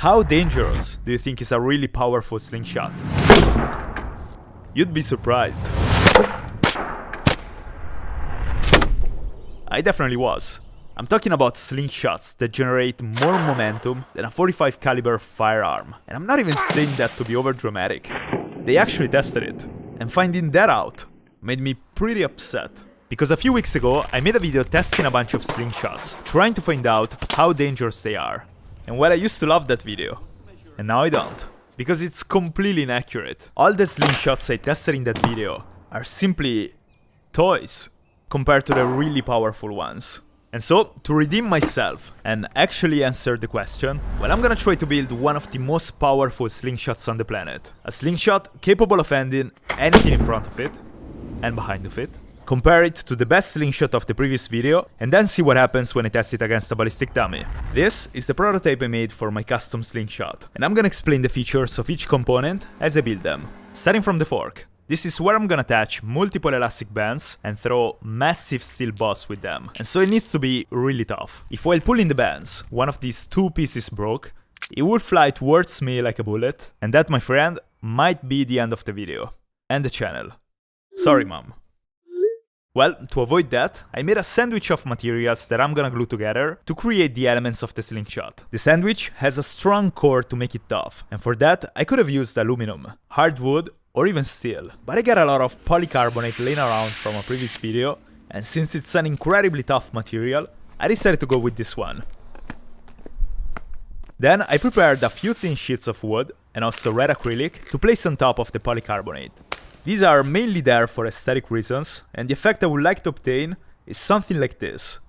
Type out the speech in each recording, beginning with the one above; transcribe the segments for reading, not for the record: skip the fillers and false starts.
How dangerous do you think is a really powerful slingshot? You'd be surprised. I definitely was. I'm talking about slingshots that generate more momentum than a 45 caliber firearm. And I'm not even saying that to be overdramatic. They actually tested it. And finding that out made me pretty upset. Because a few weeks ago, I made a video testing a bunch of slingshots, trying to find out how dangerous they are. And well, I used to love that video. And now I don't. Because it's completely inaccurate. All the slingshots I tested in that video are simply toys compared to the really powerful ones. And so, to redeem myself and actually answer the question, well, I'm gonna try to build one of the most powerful slingshots on the planet. A slingshot capable of ending anything in front of it and behind of it. Compare it to the best slingshot of the previous video, and then see what happens when I test it against a ballistic dummy. This is the prototype I made for my custom slingshot, and I'm gonna explain the features of each component as I build them. Starting from the fork. This is where I'm gonna attach multiple elastic bands and throw massive steel bars with them. And so it needs to be really tough. If while pulling the bands, one of these two pieces broke, it will fly towards me like a bullet, and that, my friend, might be the end of the video. And the channel. Sorry, mom. Well, to avoid that, I made a sandwich of materials that I'm gonna glue together to create the elements of the slingshot. The sandwich has a strong core to make it tough, and for that I could have used aluminum, hardwood, or even steel. But I got a lot of polycarbonate laying around from a previous video, and since it's an incredibly tough material, I decided to go with this one. Then I prepared a few thin sheets of wood, and also red acrylic, to place on top of the polycarbonate. These are mainly there for aesthetic reasons, and the effect I would like to obtain is something like this.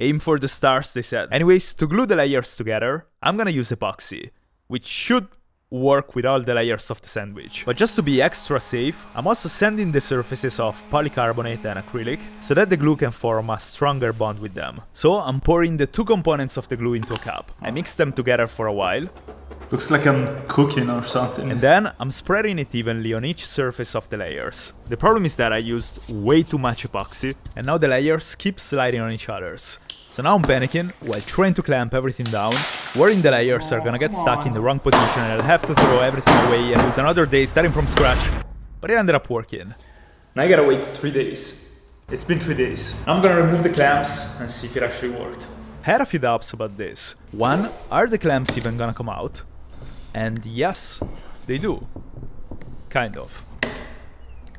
Aim for the stars, they said. Anyways, to glue the layers together, I'm gonna use epoxy, which should work with all the layers of the sandwich. But just to be extra safe, I'm also sanding the surfaces of polycarbonate and acrylic, so that the glue can form a stronger bond with them. So I'm pouring the two components of the glue into a cup. I mix them together for a while. Looks like I'm cooking or something. And then I'm spreading it evenly on each surface of the layers. The problem is that I used way too much epoxy, and now the layers keep sliding on each others. So now I'm panicking while trying to clamp everything down, worrying the layers are gonna get stuck in the wrong position and I'll have to throw everything away and lose another day starting from scratch. But it ended up working. Now I gotta wait 3 days. It's been 3 days. I'm gonna remove the clamps and see if it actually worked. Had a few doubts about this. One, are the clamps even gonna come out? And yes, they do. Kind of.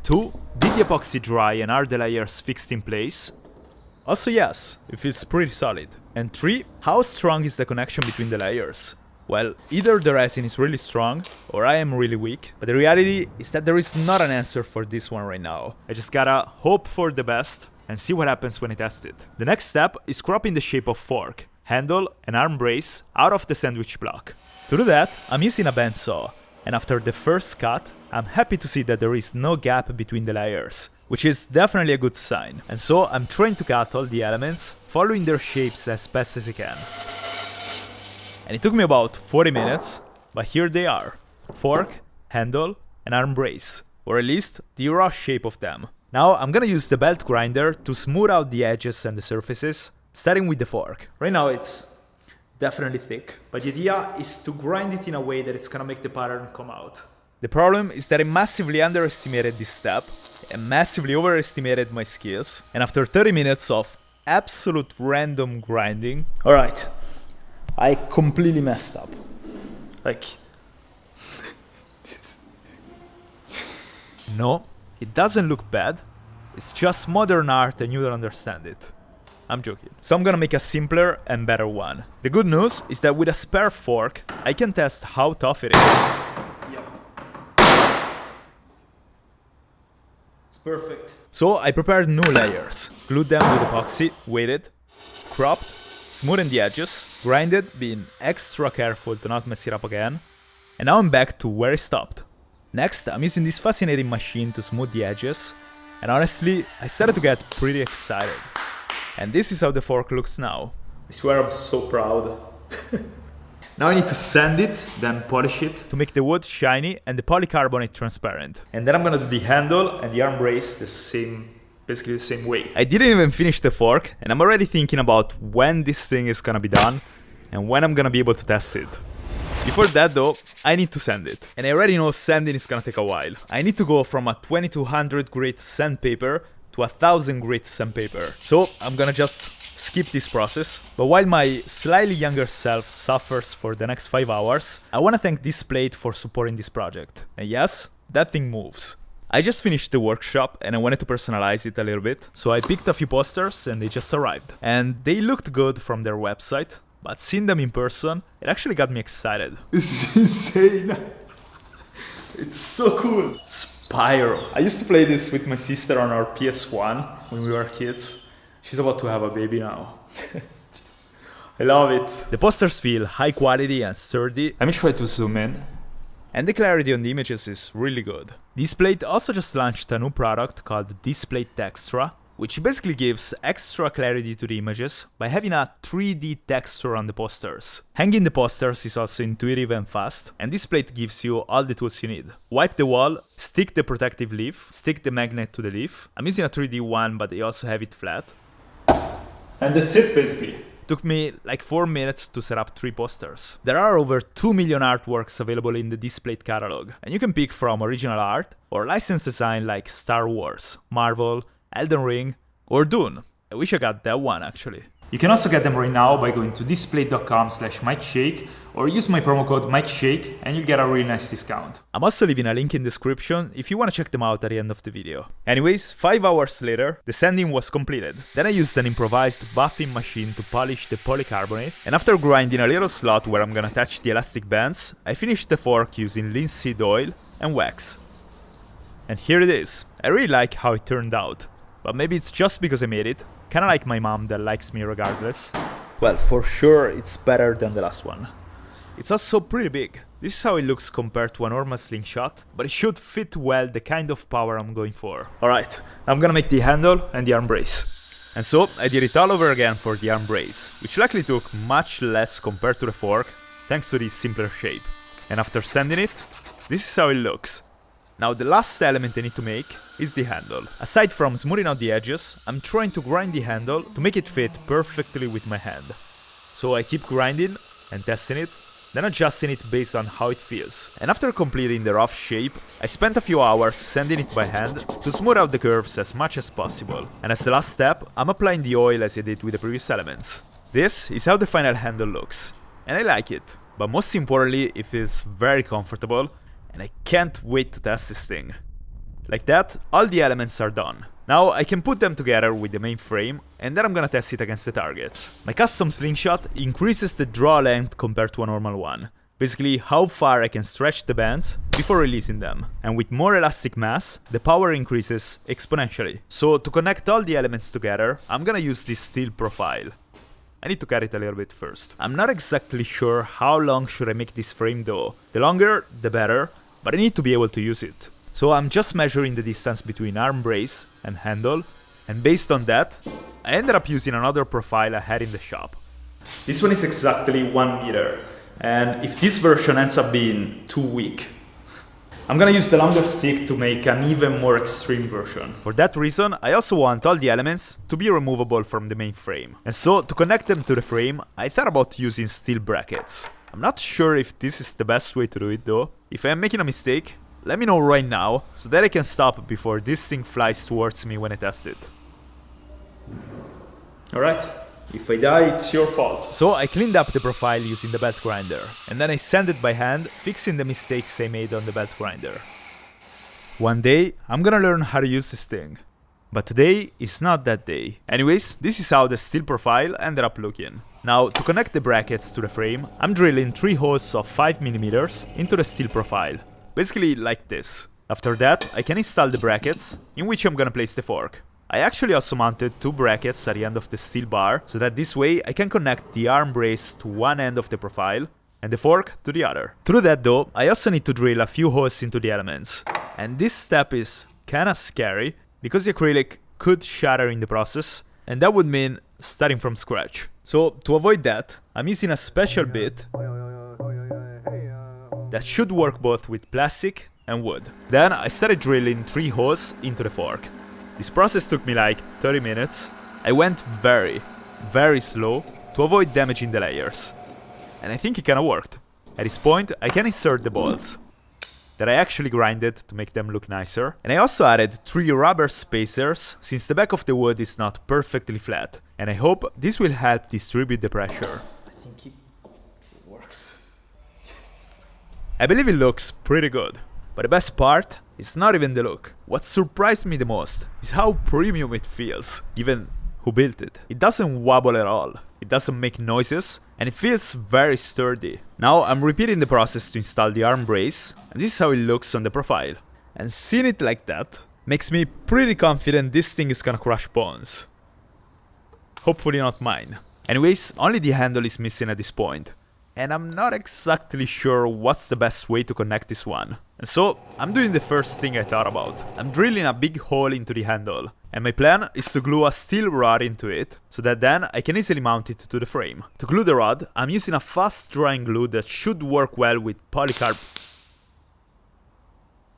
2, did the epoxy dry and are the layers fixed in place? Also yes, it feels pretty solid. And 3, how strong is the connection between the layers? Well, either the resin is really strong, or I am really weak, but the reality is that there is not an answer for this one right now. I just gotta hope for the best and see what happens when I test it. The next step is cropping the shape of fork, handle, and arm brace out of the sandwich block. To do that, I'm using a bandsaw, and after the first cut, I'm happy to see that there is no gap between the layers, which is definitely a good sign. And so I'm trying to cut all the elements, following their shapes as best as I can. And it took me about 40 minutes, but here they are. Fork, handle, and arm brace, or at least the raw shape of them. Now I'm gonna use the belt grinder to smooth out the edges and the surfaces, starting with the fork. Right now it's definitely thick, but the idea is to grind it in a way that it's gonna make the pattern come out. The problem is that I massively underestimated this step and massively overestimated my skills, and after 30 minutes of absolute random grinding, alright, I completely messed up. Like, no, it doesn't look bad, it's just modern art and you don't understand it. I'm joking. So I'm gonna make a simpler and better one. The good news is that with a spare fork, I can test how tough it is. Yep. It's perfect. So I prepared new layers, glued them with epoxy, weighted, cropped, smoothed the edges, grinded, being extra careful to not mess it up again. And now I'm back to where I stopped. Next, I'm using this fascinating machine to smooth the edges, and honestly, I started to get pretty excited. And this is how the fork looks now. I swear I'm so proud. Now I need to sand it, then polish it. To make the wood shiny and the polycarbonate transparent. And then I'm gonna do the handle and the arm brace basically the same way. I didn't even finish the fork, and I'm already thinking about when this thing is gonna be done, and when I'm gonna be able to test it. Before that though, I need to sand it. And I already know sanding is gonna take a while. I need to go from a 2200 grit sandpaper to 1000 grit sandpaper. So I'm gonna just skip this process. But while my slightly younger self suffers for the next 5 hours, I wanna thank this plate for supporting this project. And yes, that thing moves. I just finished the workshop and I wanted to personalize it a little bit. So I picked a few posters and they just arrived. And they looked good from their website, but seeing them in person, it actually got me excited. This is insane. It's so cool. Spyro. I used to play this with my sister on our PS1 when we were kids. She's about to have a baby now. I love it. The posters feel high quality and sturdy. Let me try to zoom in. And the clarity on the images is really good. Displate also just launched a new product called Displate Textra, which basically gives extra clarity to the images by having a 3D texture on the posters. Hanging the posters is also intuitive and fast, and Displate gives you all the tools you need. Wipe the wall, stick the protective leaf, stick the magnet to the leaf. I'm using a 3D one, but they also have it flat. And that's it basically. Took me like 4 minutes to set up 3 posters. There are over 2 million artworks available in the Displate catalog, and you can pick from original art or licensed design like Star Wars, Marvel, Elden Ring, or Dune. I wish I got that one actually. You can also get them right now by going to displate.com/MikeShake or use my promo code MikeShake and you'll get a really nice discount. I'm also leaving a link in the description if you want to check them out at the end of the video. Anyways, 5 hours later, the sanding was completed. Then I used an improvised buffing machine to polish the polycarbonate, and after grinding a little slot where I'm gonna attach the elastic bands, I finished the fork using linseed oil and wax. And here it is. I really like how it turned out. But maybe it's just because I made it, kinda like my mom that likes me regardless. Well, for sure it's better than the last one. It's also pretty big. This is how it looks compared to a normal slingshot, but it should fit well the kind of power I'm going for. Alright, I'm gonna make the handle and the arm brace. And so I did it all over again for the arm brace, which likely took much less compared to the fork, thanks to this simpler shape. And after sanding it, this is how it looks. Now the last element I need to make is the handle. Aside from smoothing out the edges, I'm trying to grind the handle to make it fit perfectly with my hand. So I keep grinding and testing it, then adjusting it based on how it feels. And after completing the rough shape, I spent a few hours sanding it by hand to smooth out the curves as much as possible. And as the last step, I'm applying the oil as I did with the previous elements. This is how the final handle looks. And I like it, but most importantly, it feels very comfortable. And I can't wait to test this thing. Like that, all the elements are done. Now I can put them together with the main frame, and then I'm gonna test it against the targets. My custom slingshot increases the draw length compared to a normal one. Basically, how far I can stretch the bands before releasing them. And with more elastic mass, the power increases exponentially. So to connect all the elements together, I'm gonna use this steel profile. I need to cut it a little bit first. I'm not exactly sure how long should I make this frame though. The longer, the better, but I need to be able to use it. So I'm just measuring the distance between arm brace and handle, and based on that, I ended up using another profile I had in the shop. This one is exactly 1 meter, and if this version ends up being too weak, I'm gonna use the longer stick to make an even more extreme version. For that reason, I also want all the elements to be removable from the main frame. And so, to connect them to the frame, I thought about using steel brackets. I'm not sure if this is the best way to do it though. If I am making a mistake, let me know right now, so that I can stop before this thing flies towards me when I test it. Alright, if I die, it's your fault. So I cleaned up the profile using the belt grinder, and then I sanded by hand, fixing the mistakes I made on the belt grinder. One day, I'm gonna learn how to use this thing. But today is not that day. Anyways, this is how the steel profile ended up looking. Now, to connect the brackets to the frame, I'm drilling 3 holes of 5mm into the steel profile. Basically like this. After that, I can install the brackets, in which I'm gonna place the fork. I actually also mounted 2 brackets at the end of the steel bar, so that this way I can connect the arm brace to one end of the profile, and the fork to the other. Through that though, I also need to drill a few holes into the elements. And this step is kinda scary, because the acrylic could shatter in the process, and that would mean starting from scratch. So to avoid that, I'm using a special bit that should work both with plastic and wood. Then I started drilling 3 holes into the fork. This process took me like 30 minutes. I went very, very slow to avoid damaging the layers. And I think it kinda worked. At this point, I can insert the balls that I actually grinded to make them look nicer. And I also added 3 rubber spacers since the back of the wood is not perfectly flat. And I hope this will help distribute the pressure. I think it works. Yes. I believe it looks pretty good. But the best part is not even the look. What surprised me the most is how premium it feels, given who built it. It doesn't wobble at all, it doesn't make noises, and it feels very sturdy. Now I'm repeating the process to install the arm brace, and this is how it looks on the profile. And seeing it like that makes me pretty confident this thing is gonna crush bones. Hopefully not mine. Anyways, only the handle is missing at this point. And I'm not exactly sure what's the best way to connect this one. And so, I'm doing the first thing I thought about. I'm drilling a big hole into the handle. And my plan is to glue a steel rod into it, so that then I can easily mount it to the frame. To glue the rod, I'm using a fast drying glue that should work well with polycarb.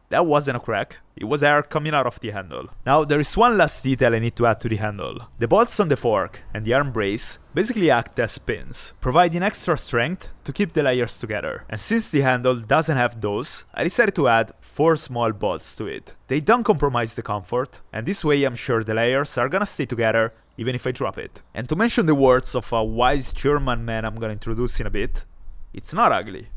That wasn't a crack, it was air coming out of the handle. Now there is one last detail I need to add to the handle. The bolts on the fork and the arm brace basically act as pins, providing extra strength to keep the layers together. And since the handle doesn't have those, I decided to add 4 small bolts to it. They don't compromise the comfort, and this way I'm sure the layers are gonna stay together even if I drop it. And to mention the words of a wise German man I'm gonna introduce in a bit, it's not ugly,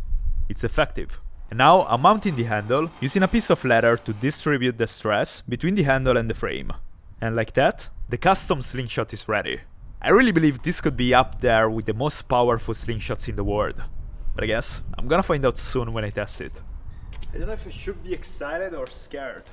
it's effective. And now I'm mounting the handle using a piece of leather to distribute the stress between the handle and the frame. And like that, the custom slingshot is ready. I really believe this could be up there with the most powerful slingshots in the world. But I guess I'm gonna find out soon when I test it. I don't know if I should be excited or scared.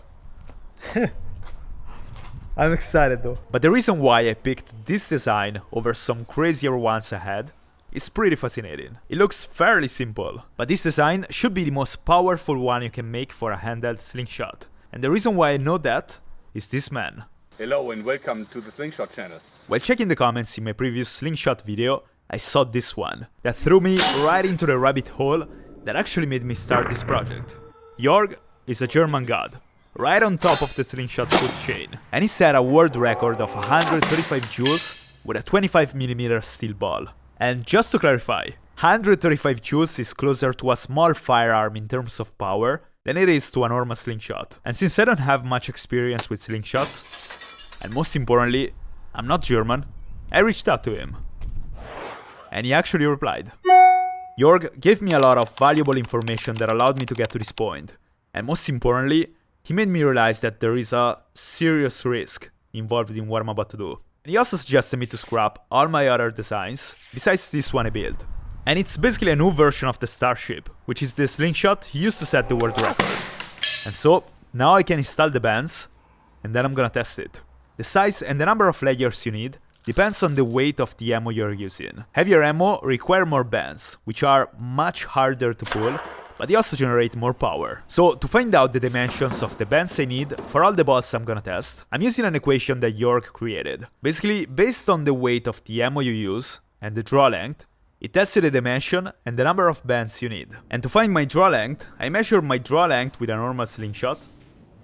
I'm excited though. But the reason why I picked this design over some crazier ones I had is pretty fascinating. It looks fairly simple, but this design should be the most powerful one you can make for a handheld slingshot. And the reason why I know that is this man. Hello and welcome to the Slingshot channel. While checking the comments in my previous slingshot video, I saw this one that threw me right into the rabbit hole that actually made me start this project. Jörg is a German god, right on top of the slingshot food chain, and he set a world record of 135 joules with a 25mm steel ball. And just to clarify, 135 joules is closer to a small firearm in terms of power than it is to a normal slingshot. And since I don't have much experience with slingshots, and most importantly, I'm not German, I reached out to him. And he actually replied. Jörg gave me a lot of valuable information that allowed me to get to this point. And most importantly, he made me realize that there is a serious risk involved in what I'm about to do. And he also suggested me to scrap all my other designs, besides this one I built. And it's basically a new version of the Starship, which is the slingshot he used to set the world record. And so, now I can install the bands, and then I'm gonna test it. The size and the number of layers you need depends on the weight of the ammo you're using. Heavier ammo require more bands, which are much harder to pull, but they also generate more power. So to find out the dimensions of the bands I need for all the balls I'm gonna test, I'm using an equation that Jörg created. Basically, based on the weight of the ammo you use and the draw length, it tells you the dimension and the number of bands you need. And to find my draw length, I measure my draw length with a normal slingshot.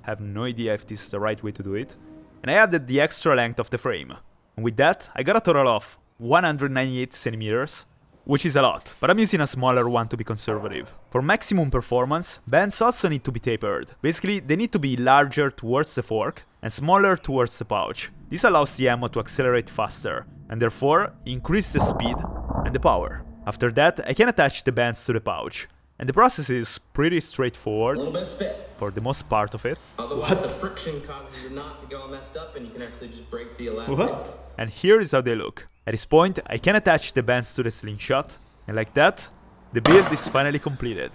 Have no idea if this is the right way to do it. And I added the extra length of the frame. And with that, I got a total of 198 centimeters, which is a lot, but I'm using a smaller one to be conservative. For maximum performance, bands also need to be tapered. Basically, they need to be larger towards the fork and smaller towards the pouch. This allows the ammo to accelerate faster, and therefore increase the speed and the power. After that, I can attach the bands to the pouch, and the process is pretty straightforward for the most part of it. Otherwise, the friction causes the knot to go all messed up, and you can actually just break the elastic. And here is how they look. At this point, I can attach the bands to the slingshot, and like that, the build is finally completed.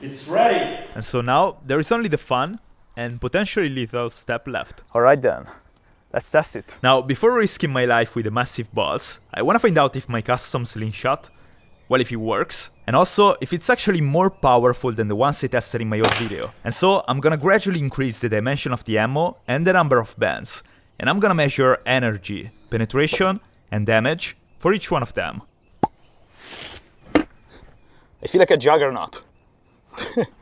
It's ready! And so now, there is only the fun and potentially lethal step left. Alright then, let's test it. Now, before risking my life with the massive balls, I wanna find out if my custom slingshot, well, if it works, and also if it's actually more powerful than the ones I tested in my old video. And so, I'm gonna gradually increase the dimension of the ammo and the number of bands. And I'm gonna measure energy, penetration, and damage for each one of them. I feel like a juggernaut.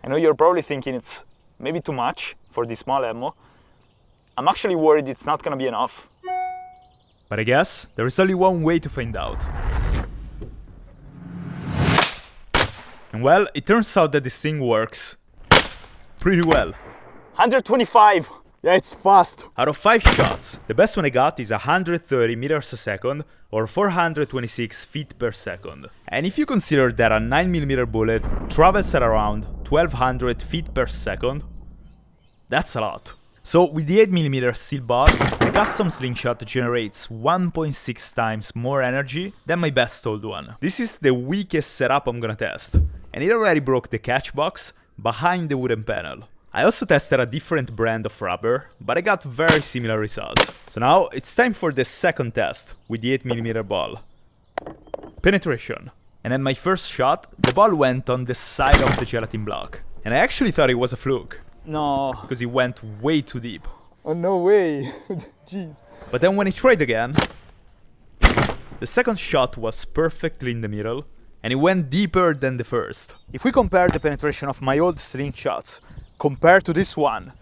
I know you're probably thinking it's maybe too much for this small ammo. I'm actually worried it's not gonna be enough. But I guess there is only one way to find out. And well, it turns out that this thing works pretty well. 125. Yeah, it's fast. Out of 5 shots, the best one I got is 130 meters a second or 426 feet per second. And if you consider that a 9mm bullet travels at around 1200 feet per second, that's a lot. So with the 8mm steel ball, the custom Slingshot generates 1.6 times more energy than my best old one. This is the weakest setup I'm gonna test, and it already broke the catch box behind the wooden panel. I also tested a different brand of rubber, but I got very similar results. So now it's time for the second test with the 8mm ball. Penetration. And at my first shot, the ball went on the side of the gelatin block. And I actually thought it was a fluke, No. because it went way too deep. Oh, no way. Jeez. But then when I tried again, the second shot was perfectly in the middle, and it went deeper than the first. If we compare the penetration of my old Slingshots compared to this one,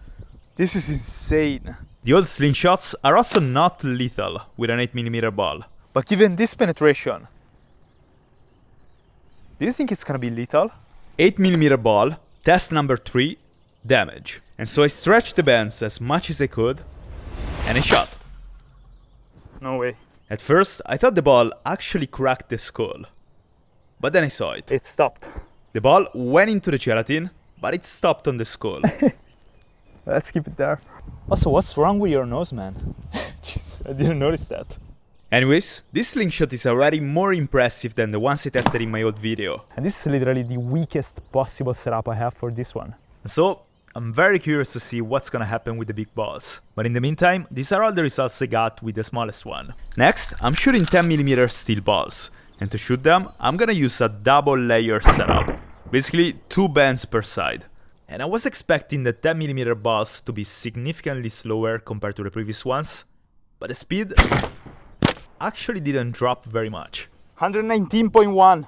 this is insane. The old Slingshots are also not lethal with an 8mm ball. But given this penetration, do you think it's gonna be lethal? 8mm ball, test number 3, damage. And so I stretched the bands as much as I could, and I shot. No way. At first, I thought the ball actually cracked the skull. But then I saw it. It stopped. The ball went into the gelatin, but it stopped on the skull. Let's keep it there. Also, what's wrong with your nose, man? Jeez, I didn't notice that. Anyways, this Slingshot is already more impressive than the ones I tested in my old video. And this is literally the weakest possible setup I have for this one. So, I'm very curious to see what's gonna happen with the big balls. But in the meantime, these are all the results I got with the smallest one. Next, I'm shooting 10mm steel balls. And to shoot them, I'm gonna use a double layer setup. Basically, 2 bands per side. And I was expecting the 10mm balls to be significantly slower compared to the previous ones, but the speed actually didn't drop very much. 119.1.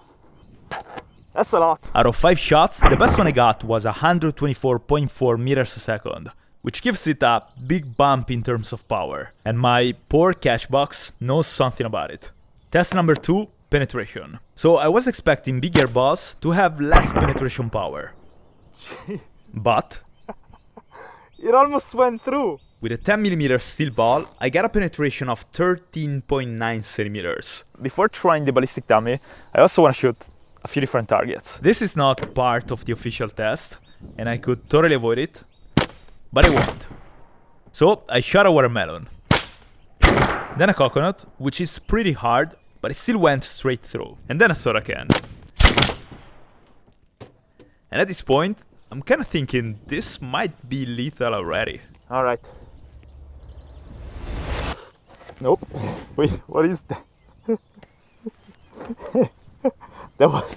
That's a lot. Out of 5 shots, the best one I got was 124.4 meters a second, which gives it a big bump in terms of power. And my poor catch box knows something about it. Test number 2, penetration. So I was expecting bigger balls to have less penetration power. But It almost went through. with a 10mm steel ball, I got a penetration of 13.9 centimeters. Before trying the ballistic dummy, I also want to shoot a few different targets. This is not part of the official test, and I could totally avoid it, but I won't. So I shot a watermelon, then a coconut, which is pretty hard, but it still went straight through, and then a soda can. And at this point, I'm kinda thinking this might be lethal already. Alright. Nope. Wait, what is that? That was...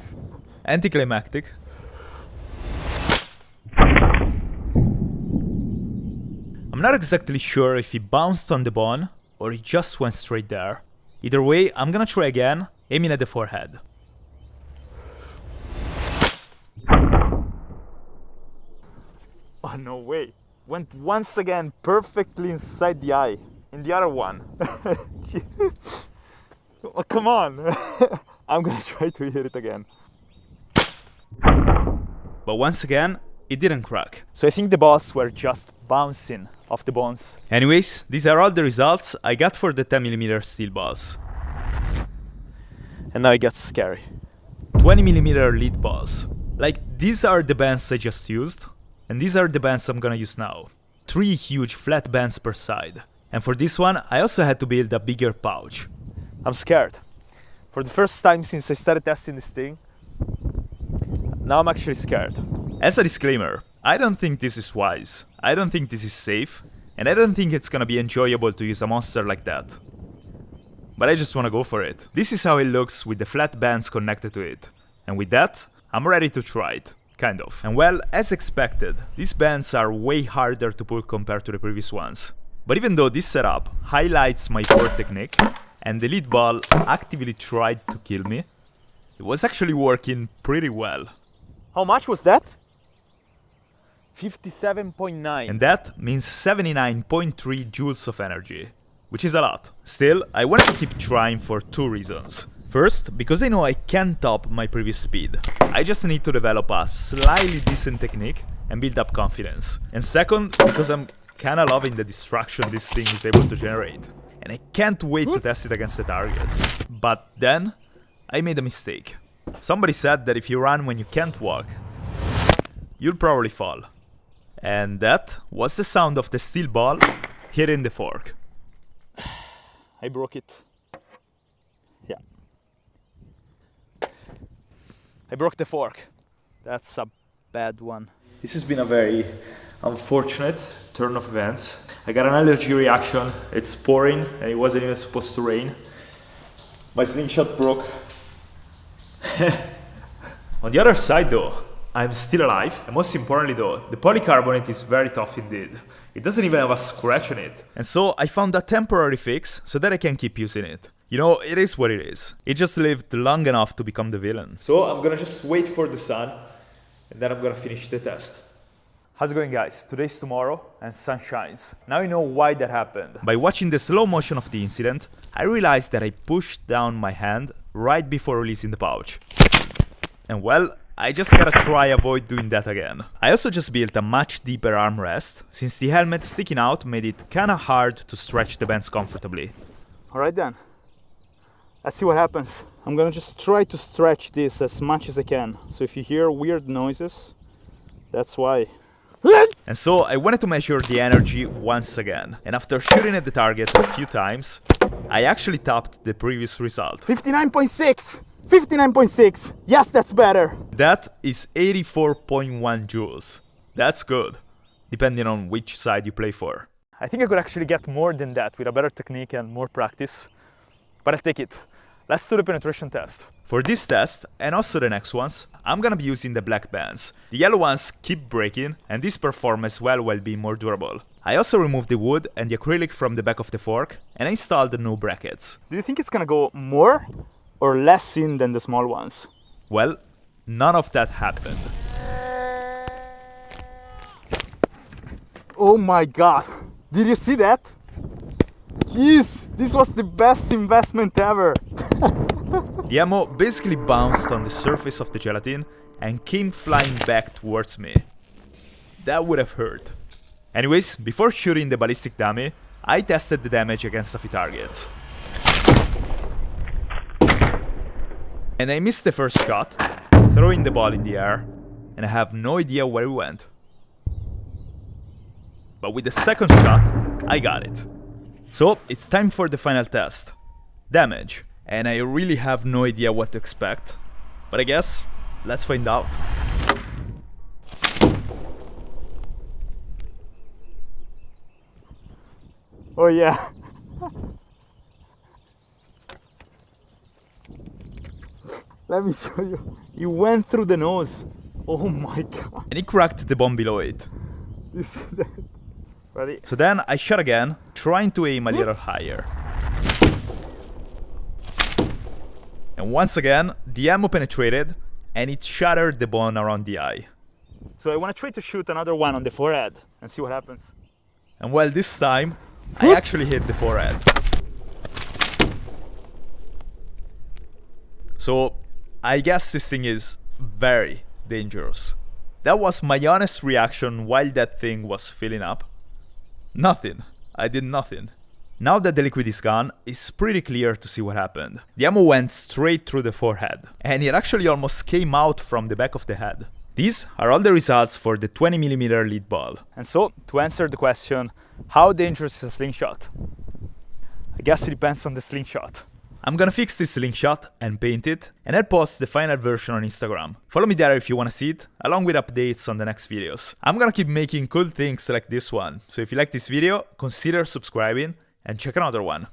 Anticlimactic. I'm not exactly sure if he bounced on the bone or he just went straight there. Either way, I'm gonna try again, aiming at the forehead. Oh, no way. Went once again perfectly inside the eye. In the other one. Oh, come on. I'm gonna try to hit it again. But once again, it didn't crack. So I think the balls were just bouncing off the bones. Anyways, these are all the results I got for the 10mm steel balls. And now it gets scary. 20mm lead balls. Like, these are the bands I just used, and these are the bands I'm gonna use now. 3 huge flat bands per side. And for this one, I also had to build a bigger pouch. I'm scared. For the first time since I started testing this thing, now I'm actually scared. As a disclaimer, I don't think this is wise, I don't think this is safe, and I don't think it's gonna be enjoyable to use a monster like that. But I just wanna go for it. This is how it looks with the flat bands connected to it. And with that, I'm ready to try it. Kind of. And well, as expected, these bands are way harder to pull compared to the previous ones. But even though this setup highlights my poor technique, and the lead ball actively tried to kill me, it was actually working pretty well. How much was that? 57.9. And that means 79.3 joules of energy, which is a lot. Still, I wanted to keep trying for 2 reasons. First, because I know I can top my previous speed. I just need to develop a slightly decent technique and build up confidence. And second, because I'm kinda loving the distraction this thing is able to generate. And I can't wait to test it against the targets. But then, I made a mistake. Somebody said that if you run when you can't walk, you'll probably fall. And that was the sound of the steel ball hitting the fork. I broke it. Yeah. I broke the fork. That's a bad one. This has been a very unfortunate turn of events. I got an allergy reaction. It's pouring and it wasn't even supposed to rain. My slingshot broke. On the other side though, I'm still alive, and most importantly though, the polycarbonate is very tough indeed. It doesn't even have a scratch on it. And so I found a temporary fix so that I can keep using it. You know, it is what it is. It just lived long enough to become the villain. So I'm gonna just wait for the sun, and then I'm gonna finish the test. How's it going, guys? Today's tomorrow, and sun shines. Now you know why that happened. By watching the slow motion of the incident, I realized that I pushed down my hand right before releasing the pouch. And well, I just gotta try avoid doing that again. I also just built a much deeper armrest, since the helmet sticking out made it kinda hard to stretch the bands comfortably. Alright then, let's see what happens. I'm gonna just try to stretch this as much as I can. So if you hear weird noises, that's why. And so I wanted to measure the energy once again, and after shooting at the target a few times, I actually topped the previous result. 59.6! 59.6! Yes, that's better! That is 84.1 joules. That's good, depending on which side you play for. I think I could actually get more than that with a better technique and more practice. But I'll take it. Let's do the penetration test. For this test, and also the next ones, I'm gonna be using the black bands. The yellow ones keep breaking, and these perform as well while being more durable. I also removed the wood and the acrylic from the back of the fork, and I installed the new brackets. Do you think it's gonna go more or less in than the small ones? Well, none of that happened. Oh my god! Did you see that? Jeez, this was the best investment ever! The ammo basically bounced on the surface of the gelatin and came flying back towards me. That would have hurt. Anyways, before shooting the ballistic dummy, I tested the damage against a few targets. And I missed the first shot, throwing the ball in the air, and I have no idea where it went. But with the second shot, I got it. So, it's time for the final test. Damage. And I really have no idea what to expect. But I guess, let's find out. Oh yeah. Let me show you. You went through the nose. Oh my god. And he cracked the bomb below it. You see that? Ready? So then I shot again, trying to aim a little higher. And once again, the ammo penetrated, and it shattered the bone around the eye. So I want to try to shoot another one on the forehead and see what happens. And well, this time, I actually hit the forehead. So, I guess this thing is very dangerous. That was my honest reaction while that thing was filling up. Nothing. I did nothing. Now that the liquid is gone, it's pretty clear to see what happened. The ammo went straight through the forehead, and it actually almost came out from the back of the head. These are all the results for the 20mm lead ball. And so, to answer the question, how dangerous is a slingshot? I guess it depends on the slingshot. I'm gonna fix this slingshot and paint it, and I'll post the final version on Instagram. Follow me there if you wanna see it, along with updates on the next videos. I'm gonna keep making cool things like this one, so if you like this video, consider subscribing and check another one.